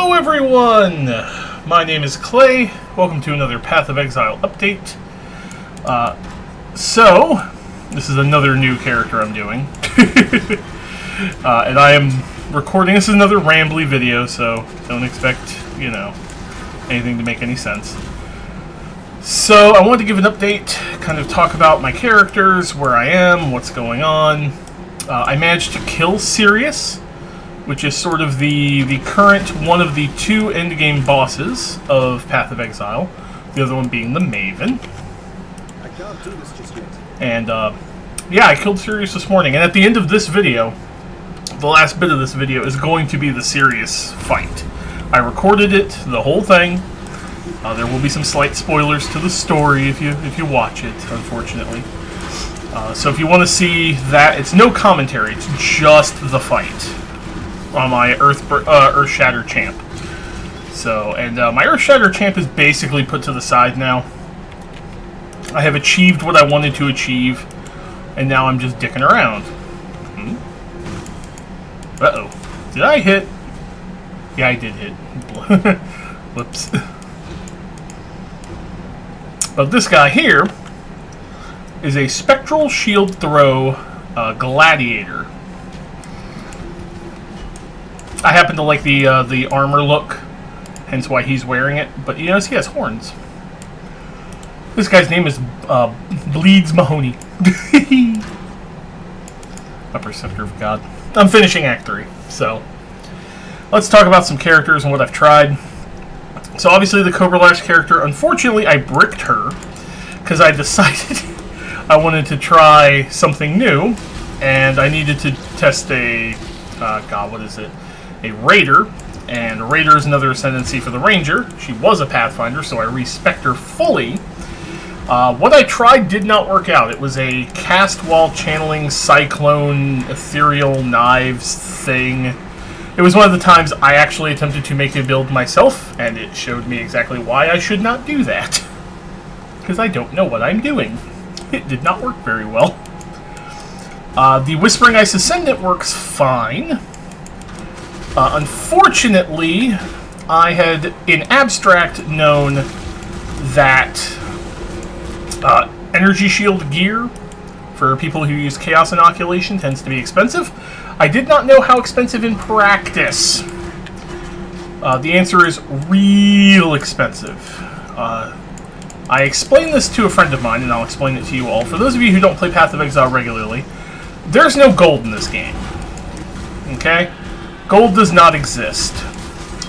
Hello everyone! My name is Clay. Welcome to another Path of Exile update. This is another new character I'm doing. And I am recording, this is another rambly video, so don't expect, anything to make any sense. So, I wanted to give an update, kind of talk about my characters, where I am, what's going on. I managed to kill Sirius, which is sort of the current one of the two endgame bosses of Path of Exile. The other one being the Maven. I can't do this just yet. And, yeah, I killed Sirius this morning. And at the end of this video, the last bit of this video is going to be the Sirius fight. I recorded it, the whole thing. There will be some slight spoilers to the story if you watch it, unfortunately. So if you want to see that, it's no commentary, it's just the fight on my Earth Shatter champ. So, and my Earth Shatter champ is basically put to the side now. I have achieved what I wanted to achieve, and now I'm just dicking around. Uh-oh. Did I hit? Yeah, I did hit. Whoops. But this guy here is a Spectral Shield Throw Gladiator. I happen to like the armor look, hence why he's wearing it. But he has horns. This guy's name is Bleeds Mahoney. Upper Scepter of God. I'm finishing Act 3, so let's talk about some characters and what I've tried. So obviously the Cobra Lash character, unfortunately I bricked her because I decided I wanted to try something new, and I needed to test a, what is it? A Raider, and a Raider is another ascendancy for the Ranger. She was a Pathfinder, so I respect her fully. What I tried did not work out. It was a cast while channeling Cyclone Ethereal Knives thing. It was one of the times I actually attempted to make a build myself, and it showed me exactly why I should not do that. Because I don't know what I'm doing. It did not work very well. The Whispering Ice Ascendant works fine. Unfortunately, I had in abstract known that energy shield gear for people who use Chaos Inoculation tends to be expensive. I did not know how expensive in practice. The answer is real expensive. I explained this to a friend of mine, and I'll explain it to you all. For those of you who don't play Path of Exile regularly, there's no gold in this game. Okay? Gold does not exist.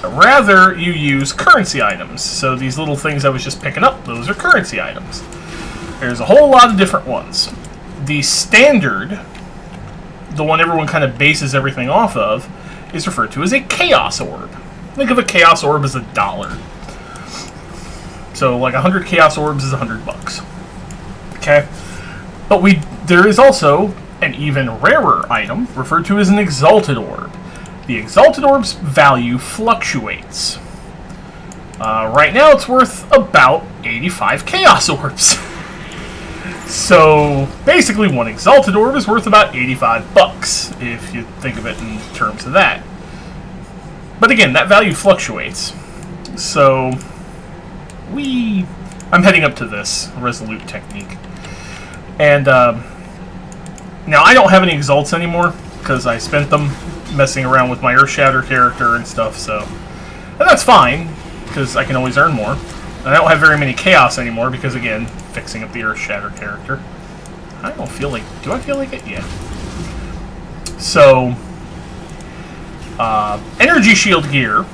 Rather, you use currency items. So these little things I was just picking up, those are currency items. There's a whole lot of different ones. The standard, the one everyone kind of bases everything off of, is referred to as a Chaos Orb. Think of a Chaos Orb as $1. So, like 100 Chaos Orbs is $100. Okay? But there is also an even rarer item referred to as an Exalted Orb. The Exalted Orb's value fluctuates. Right now it's worth about 85 Chaos Orbs. So, basically one Exalted Orb is worth about $85, if you think of it in terms of that. But again, that value fluctuates. So, I'm heading up to this Resolute technique. And, now I don't have any Exalts anymore, because I spent them messing around with my Earth Shatter character and stuff, so... And that's fine, because I can always earn more. And I don't have very many Chaos anymore, because again, fixing up the Earth Shatter character. I don't feel like... Do I feel like it? Yeah. So... energy shield gear.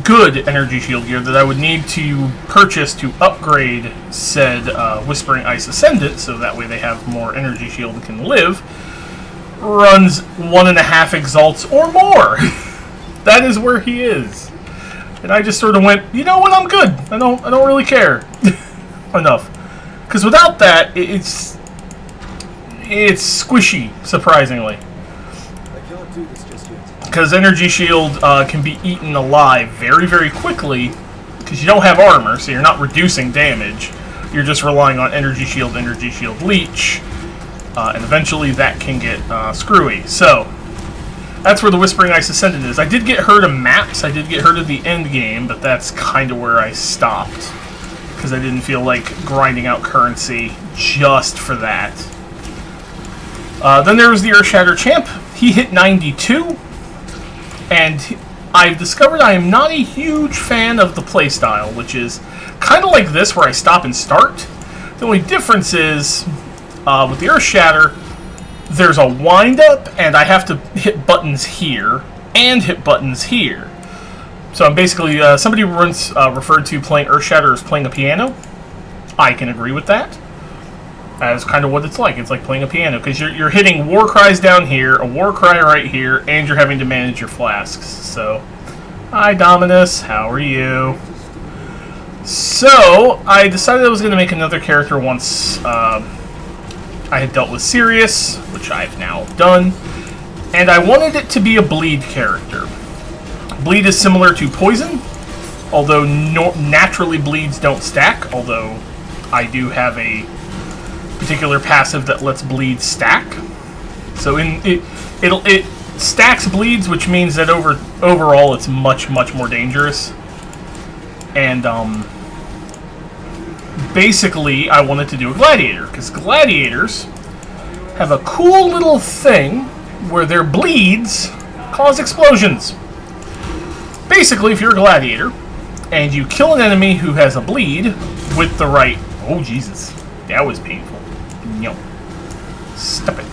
Good energy shield gear that I would need to purchase to upgrade said Whispering Ice Ascendant, so that way they have more energy shield and can live, runs 1.5 exalts or more. That is where he is. And I just sort of went, you know what, I'm good. I don't really care. Enough. Because without that, it's squishy, surprisingly. I can't do this just yet. Because energy shield can be eaten alive very, very quickly, because you don't have armor, so you're not reducing damage. You're just relying on energy shield, leech, and eventually that can get screwy. So, that's where the Whispering Ice Ascendant is. I did get her to maps, I did get her to the end game, but that's kind of where I stopped. Because I didn't feel like grinding out currency just for that. Then there was the Earthshatter Champ. He hit 92. And I've discovered I am not a huge fan of the playstyle, which is kind of like this, where I stop and start. The only difference is, with the Earthshatter, there's a wind-up, and I have to hit buttons here, and hit buttons here. So I'm basically, somebody once referred to playing Earthshatter as playing a piano. I can agree with that. That's kind of what it's like. It's like playing a piano, because you're hitting war cries down here, a war cry right here, and you're having to manage your flasks. So, hi Dominus, how are you? So, I decided I was going to make another character once I had dealt with Sirius, which I've now done, and I wanted it to be a bleed character. Bleed is similar to poison, although naturally bleeds don't stack, although I do have a particular passive that lets bleed stack. So it stacks bleeds, which means that overall it's much more dangerous. And basically I wanted to do a gladiator, because gladiators have a cool little thing where their bleeds cause explosions. Basically, if you're a gladiator and you kill an enemy who has a bleed with the right... Oh, Jesus. That was painful. No. Stop it.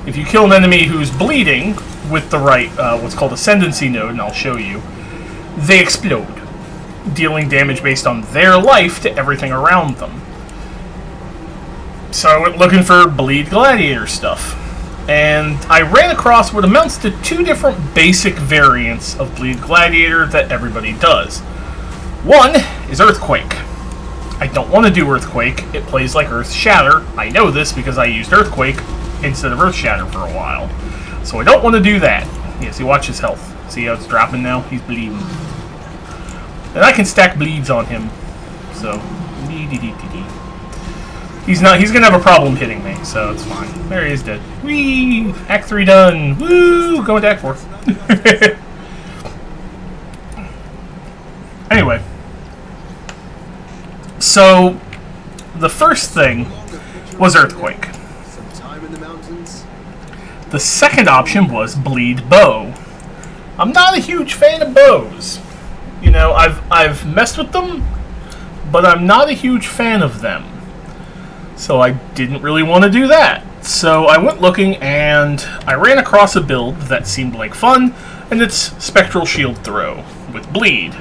If you kill an enemy who's bleeding with the right, what's called Ascendancy node, and I'll show you, they explode, dealing damage based on their life to everything around them. So I went looking for bleed gladiator stuff. And I ran across what amounts to two different basic variants of bleed gladiator that everybody does. One is Earthquake. I don't want to do Earthquake. It plays like Earthshatter. I know this because I used Earthquake instead of Earthshatter for a while. So I don't want to do that. Yes, you watch his health. See how it's dropping now? He's bleeding. And I can stack bleeds on him. So, he's gonna have a problem hitting me, so it's fine. There he is, dead. Whee! Act 3 done. Woo! Going to Act 4. Anyway. So, the first thing was Earthquake. Some time in the mountains. The second option was Bleed Bow. I'm not a huge fan of bows. You know, I've messed with them, but I'm not a huge fan of them. So I didn't really want to do that. So I went looking and I ran across a build that seemed like fun, and it's Spectral Shield Throw with Bleed.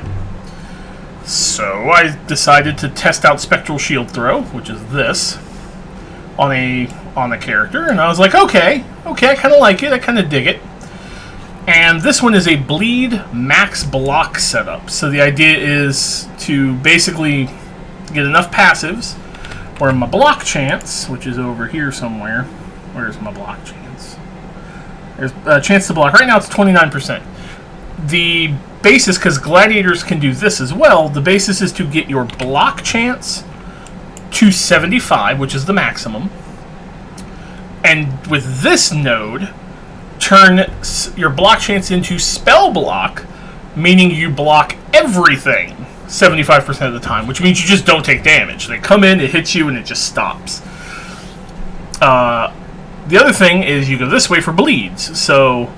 So I decided to test out Spectral Shield Throw, which is this, on a character, and I was like, okay, I kind of like it, I kind of dig it. And this one is a Bleed max block setup. So the idea is to basically get enough passives where my block chance, which is over here somewhere. Where's my block chance? There's a chance to block. Right now it's 29%. The basis, because gladiators can do this as well, the basis is to get your block chance to 75, which is the maximum. And with this node, turn your block chance into spell block, meaning you block everything 75% of the time, which means you just don't take damage. They come in, it hits you, and it just stops. The other thing is you go this way for bleeds. So,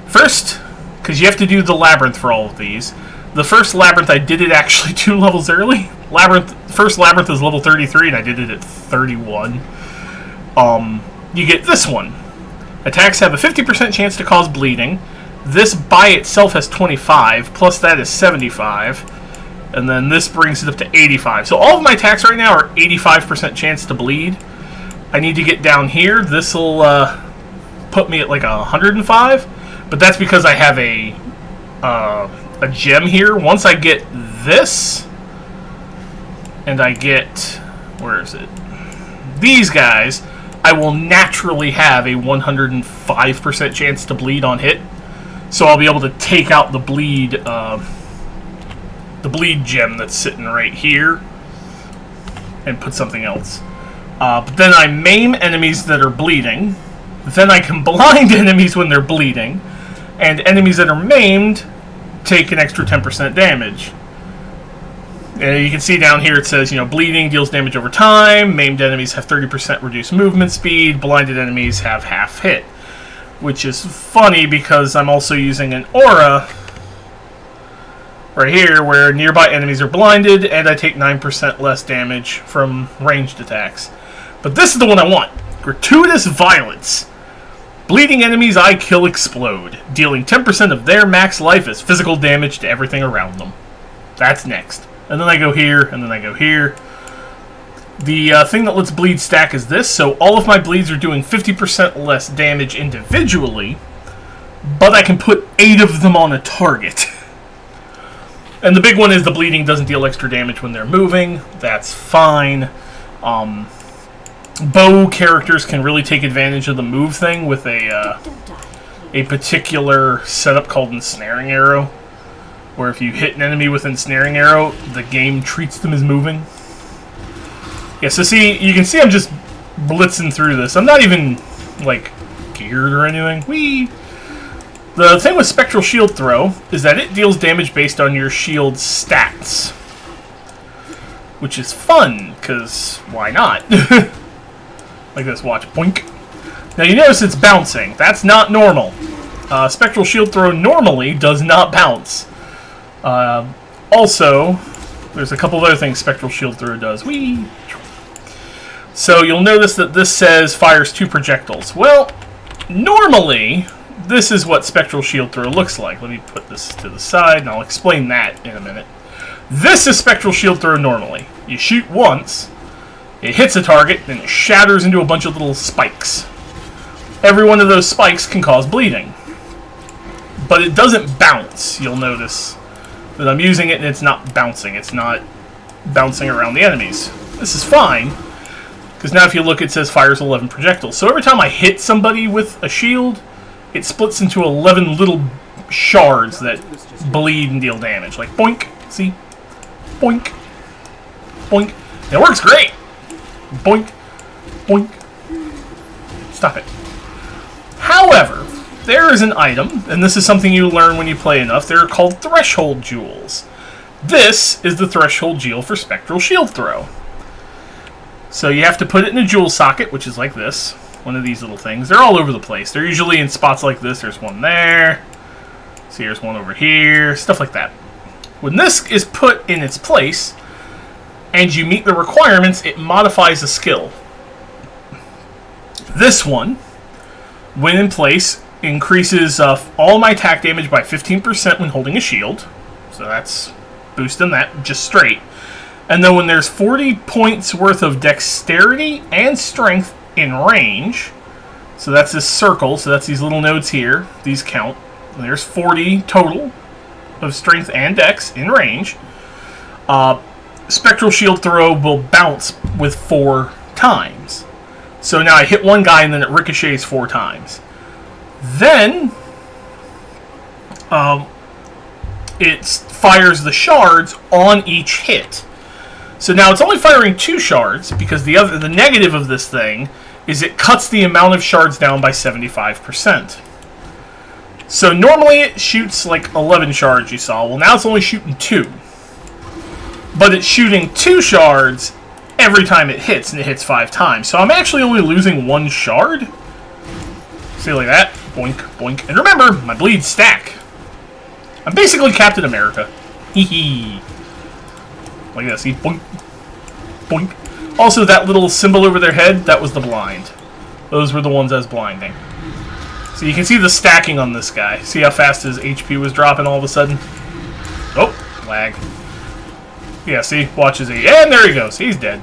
first, because you have to do the labyrinth for all of these, the first labyrinth I did it actually 2 levels early. First labyrinth is level 33, and I did it at 31. You get this one. Attacks have a 50% chance to cause bleeding. This by itself has 25, plus that is 75. And then this brings it up to 85. So all of my attacks right now are 85% chance to bleed. I need to get down here. This will put me at like 105. But that's because I have a gem here. Once I get this, and I get... where is it? These guys, I will naturally have a 105% chance to bleed on hit. So I'll be able to take out the bleed gem that's sitting right here and put something else. But then I maim enemies that are bleeding, Then I can blind enemies when they're bleeding, and enemies that are maimed take an extra 10% damage. You can see down here it says, bleeding deals damage over time, maimed enemies have 30% reduced movement speed, blinded enemies have half hit. Which is funny because I'm also using an aura right here where nearby enemies are blinded and I take 9% less damage from ranged attacks. But this is the one I want. Gratuitous Violence. Bleeding enemies I kill explode, dealing 10% of their max life as physical damage to everything around them. That's next. And then I go here, and then I go here. The thing that lets bleed stack is this, so all of my bleeds are doing 50% less damage individually, but I can put 8 of them on a target. And the big one is the bleeding doesn't deal extra damage when they're moving. That's fine. Bow characters can really take advantage of the move thing with a particular setup called Ensnaring Arrow, where if you hit an enemy with Ensnaring Arrow, the game treats them as moving. Yeah, so you can see I'm just blitzing through this. I'm not even, geared or anything. Whee! The thing with Spectral Shield Throw is that it deals damage based on your shield stats. Which is fun, because why not? Like this, watch. Boink. Now you notice it's bouncing. That's not normal. Spectral Shield Throw normally does not bounce. Also, there's a couple of other things Spectral Shield Throw does. Whee! So you'll notice that this says fires 2 projectiles. Well, normally, this is what Spectral Shield Throw looks like. Let me put this to the side, and I'll explain that in a minute. This is Spectral Shield Throw normally. You shoot once, it hits a target, then it shatters into a bunch of little spikes. Every one of those spikes can cause bleeding. But it doesn't bounce. You'll notice that I'm using it and it's not bouncing. It's not bouncing around the enemies. This is fine, because now if you look, it says fires 11 projectiles. So every time I hit somebody with a shield, it splits into 11 little shards that bleed and deal damage. Like, boink, see? Boink. Boink. It works great! Boink. Boink. Stop it. However, there is an item, and this is something you learn when you play enough. They're called Threshold Jewels. This is the Threshold Jewel for Spectral Shield Throw. So you have to put it in a jewel socket, which is like this. One of these little things. They're all over the place. They're usually in spots like this. There's one there. See, here's one over here. Stuff like that. When this is put in its place, and you meet the requirements, it modifies a skill. This one, when in place, increases all my attack damage by 15% when holding a shield. So that's boosting that just straight. And then when there's 40 points worth of dexterity and strength in range, so that's this circle, so that's these little nodes here, these count. And there's 40 total of strength and dex in range. Spectral Shield Throw will bounce with 4 times. So now I hit one guy and then it ricochets 4 times. Then it fires the shards on each hit. So now it's only firing 2 shards because the negative of this thing is it cuts the amount of shards down by 75%. So normally it shoots like 11 shards, you saw. Well, now it's only shooting 2. But it's shooting 2 shards every time it hits, and it hits 5 times. So I'm actually only losing 1 shard. See, like that? Boink, boink. And remember, my bleeds stack. I'm basically Captain America. Hee hee. Like that, see? Boink, boink. Also, that little symbol over their head, that was the blind. Those were the ones I was blinding. So you can see the stacking on this guy. See how fast his HP was dropping all of a sudden? Oh, lag. Yeah, see? Watch his E. And there he goes. He's dead.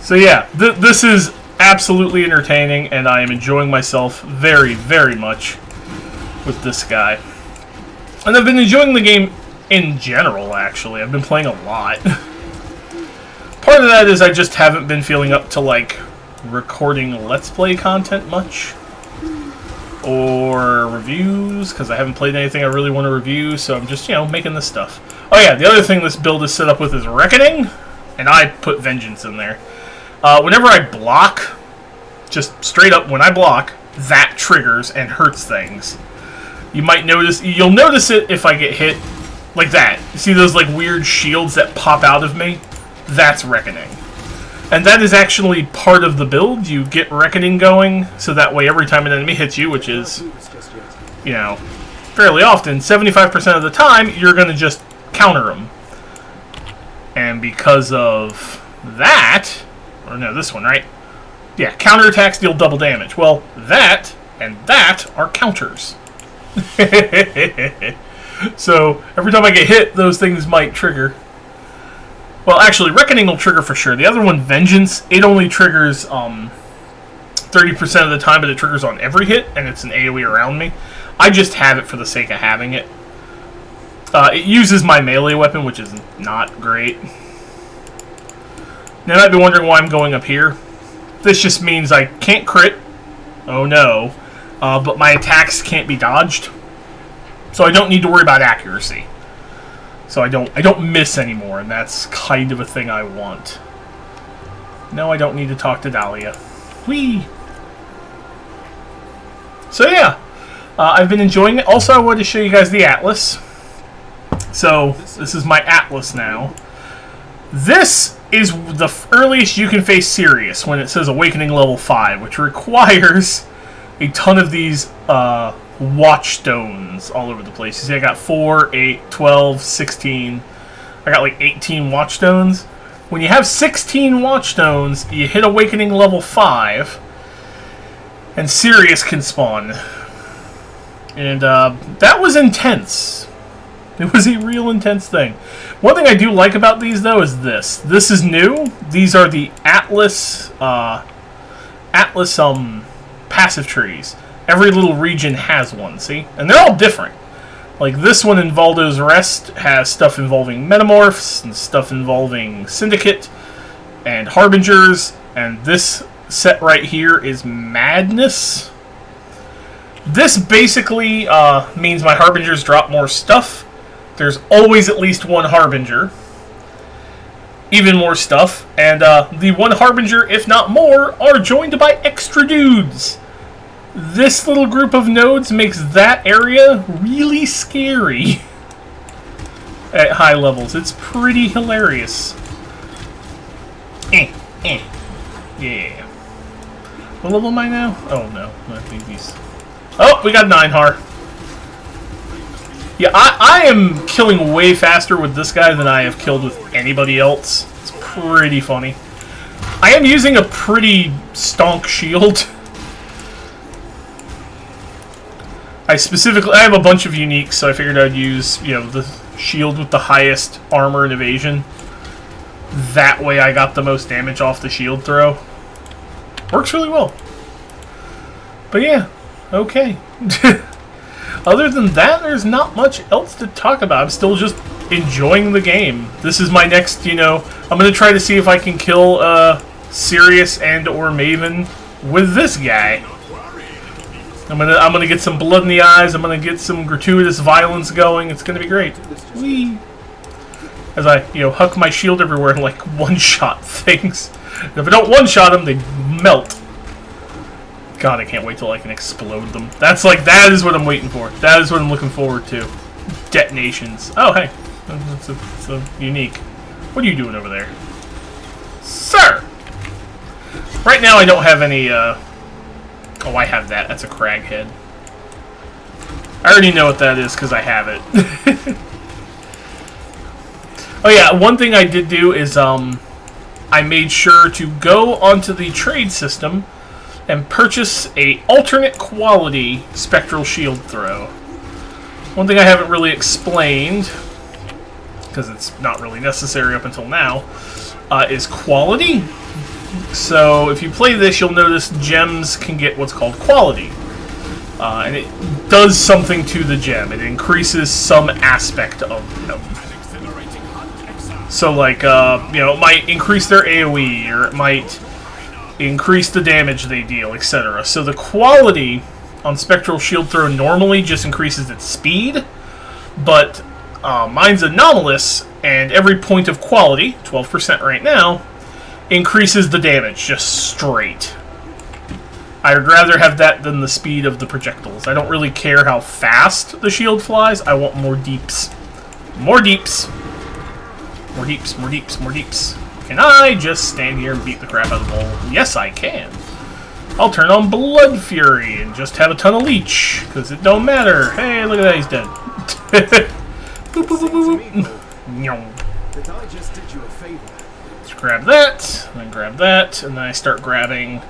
So yeah, this is absolutely entertaining, and I am enjoying myself very, very much with this guy. And I've been enjoying the game in general, actually. I've been playing a lot. Part of that is I just haven't been feeling up to, like, recording Let's Play content much. Or reviews, because I haven't played anything I really want to review, so I'm just, making this stuff. Oh yeah, the other thing this build is set up with is Reckoning, and I put Vengeance in there. Whenever I block, just straight up, when I block, that triggers and hurts things. You'll notice it if I get hit like that. You see those like weird shields that pop out of me? That's Reckoning. And that is actually part of the build. You get Reckoning going, so that way every time an enemy hits you, which is, you know, fairly often, 75% of the time, you're going to just counter them. And because of that, or no, this one, right? Yeah, counterattacks deal double damage. Well, that and that are counters. So, every time I get hit, those things might trigger. Well, actually, Reckoning will trigger for sure. The other one, Vengeance, it only triggers 30% of the time, but it triggers on every hit, and it's an AoE around me. I just have it for the sake of having it. It uses my melee weapon, which is not great. Now, you might be wondering why I'm going up here. This just means I can't crit. Oh no. But my attacks can't be dodged. So I don't need to worry about accuracy. So I don't miss anymore, and that's kind of a thing I want. No, I don't need to talk to Dahlia. Whee! So yeah, I've been enjoying it. Also, I wanted to show you guys the Atlas. So this is my Atlas now. This is the earliest you can face Sirius when it says Awakening level 5, which requires a ton of these watchstones all over the place. You see I got 4, 8, 12, 16. I got like 18 watchstones. When you have 16 watchstones, you hit Awakening level 5, and Sirius can spawn. And that was intense. It was a real intense thing. One thing I do like about these, though, is this. This is new. These are the Atlas passive trees. Every little region has one, see? And they're all different. Like this one in Valdo's Rest has stuff involving Metamorphs and stuff involving Syndicate and Harbingers. And this set right here is Madness. This basically means my Harbingers drop more stuff. There's always at least one Harbinger. Even more stuff. And the one Harbinger, if not more, are joined by extra dudes. This little group of nodes makes that area really scary at high levels. It's pretty hilarious. Yeah. What level am I now? Oh no, I think these. Oh, we got 9 Har. Yeah, I am killing way faster with this guy than I have killed with anybody else. It's pretty funny. I am using a pretty stonk shield. I have a bunch of uniques, so I figured I'd use, you know, the shield with the highest armor and evasion. That way I got the most damage off the shield throw. Works really well. But yeah, okay. Other than that, there's not much else to talk about. I'm still just enjoying the game. This is my next, you know, I'm going to try to see if I can kill Sirius and or Maven with this guy. I'm gonna get some blood in the eyes. I'm gonna get some gratuitous violence going. It's gonna be great. Whee! As I, you know, huck my shield everywhere and like one-shot things. And if I don't one-shot them, they melt. God, I can't wait till I can explode them. That is what I'm waiting for. That is what I'm looking forward to. Detonations. Oh, hey, it's a unique. What are you doing over there, sir? Right now, I don't have any. Oh, I have that. That's a crag head. I already know what that is because I have it. Oh yeah, one thing I did do is I made sure to go onto the trade system and purchase a alternate quality spectral shield throw. One thing I haven't really explained, because it's not really necessary up until now, is quality. So if you play this, you'll notice gems can get what's called quality. And it does something to the gem. It increases some aspect of them. So like, you know, it might increase their AoE, or it might increase the damage they deal, etc. So the quality on Spectral Shield Throw normally just increases its speed, but mine's anomalous, and every point of quality, 12% right now, increases the damage, just straight. I would rather have that than the speed of the projectiles. I don't really care how fast the shield flies. I want more deeps. More deeps. More deeps, more deeps, more deeps. Can I just stand here and beat the crap out of the ball? Yes, I can. I'll turn on Blood Fury and just have a ton of leech, because it don't matter. Hey, look at that, he's dead. Boop, boop, boop, boop, boop. That I just did you a favor. Let's grab that, and then grab that, and then I start grabbing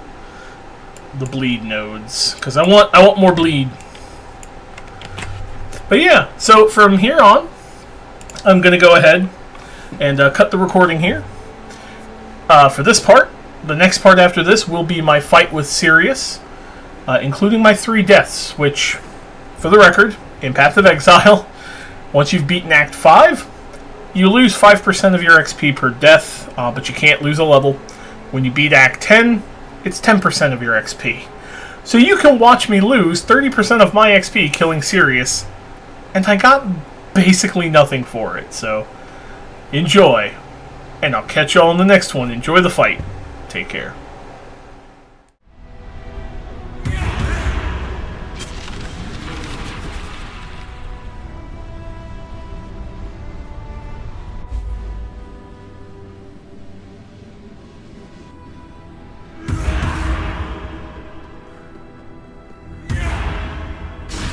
the bleed nodes, because I want more bleed. But yeah, so from here on, I'm going to go ahead and cut the recording here. For this part, the next part after this will be my fight with Sirius, including my 3 deaths, which, for the record, in Path of Exile, once you've beaten Act 5, you lose 5% of your XP per death, but you can't lose a level. When you beat Act 10, it's 10% of your XP. So you can watch me lose 30% of my XP killing Sirius, and I got basically nothing for it, so enjoy. And I'll catch y'all in the next one. Enjoy the fight. Take care.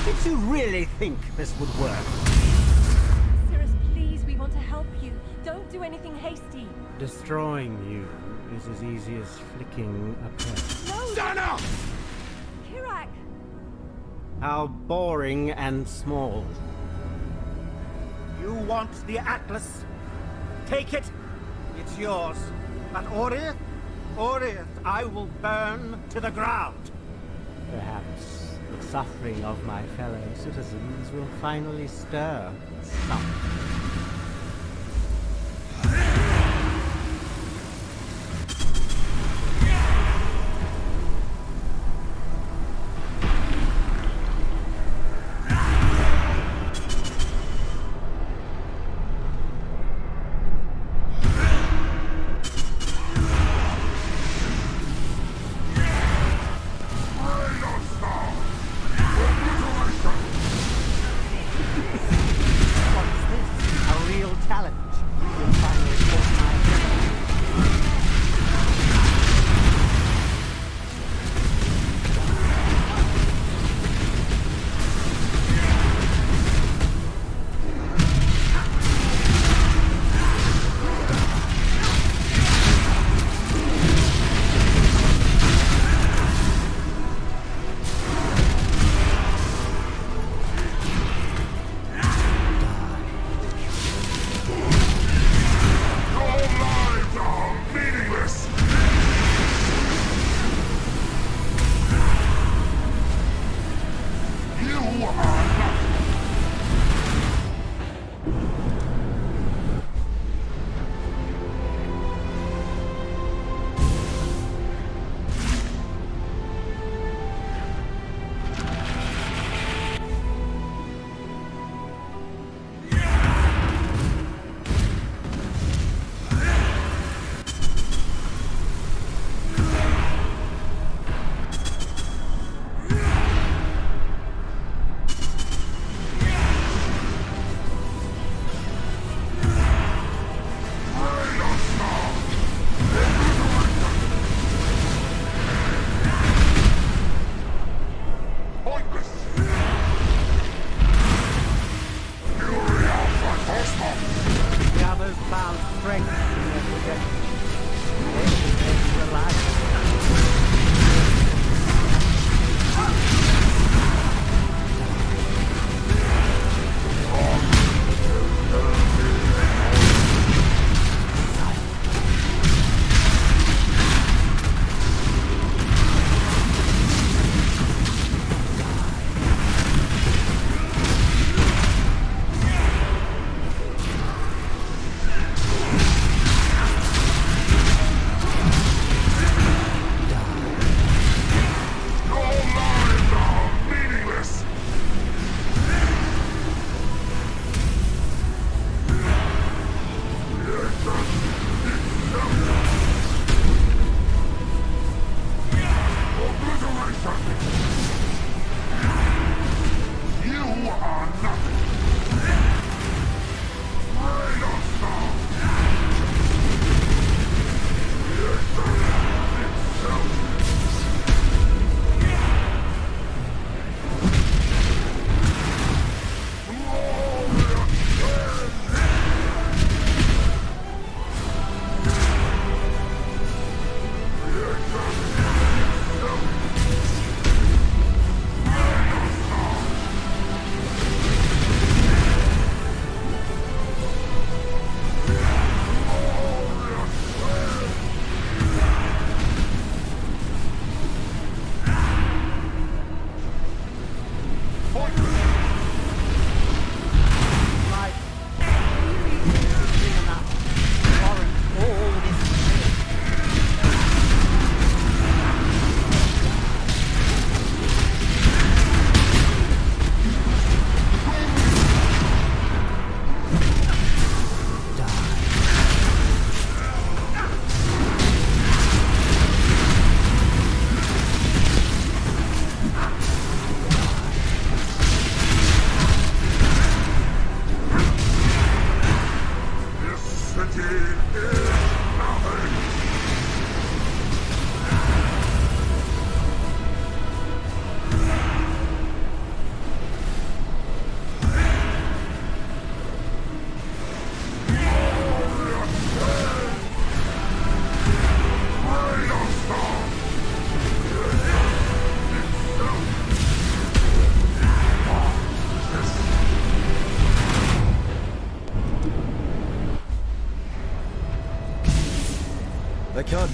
Did you really think this would work? Sirius, please, we want to help you. Don't do anything hasty. Destroying you is as easy as flicking a pen. No! Dana! Kirak! How boring and small. You want the Atlas? Take it. It's yours. But Orith, I will burn to the ground. Perhaps the suffering of my fellow citizens will finally stir some.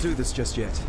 do this just yet.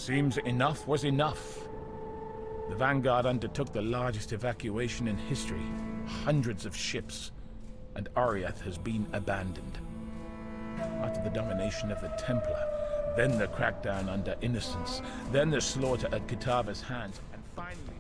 Seems enough was enough. The Vanguard undertook the largest evacuation in history. Hundreds of ships. And Ariath has been abandoned. After the domination of the Templar, then the crackdown under Innocence, then the slaughter at Kitava's hands, and finally...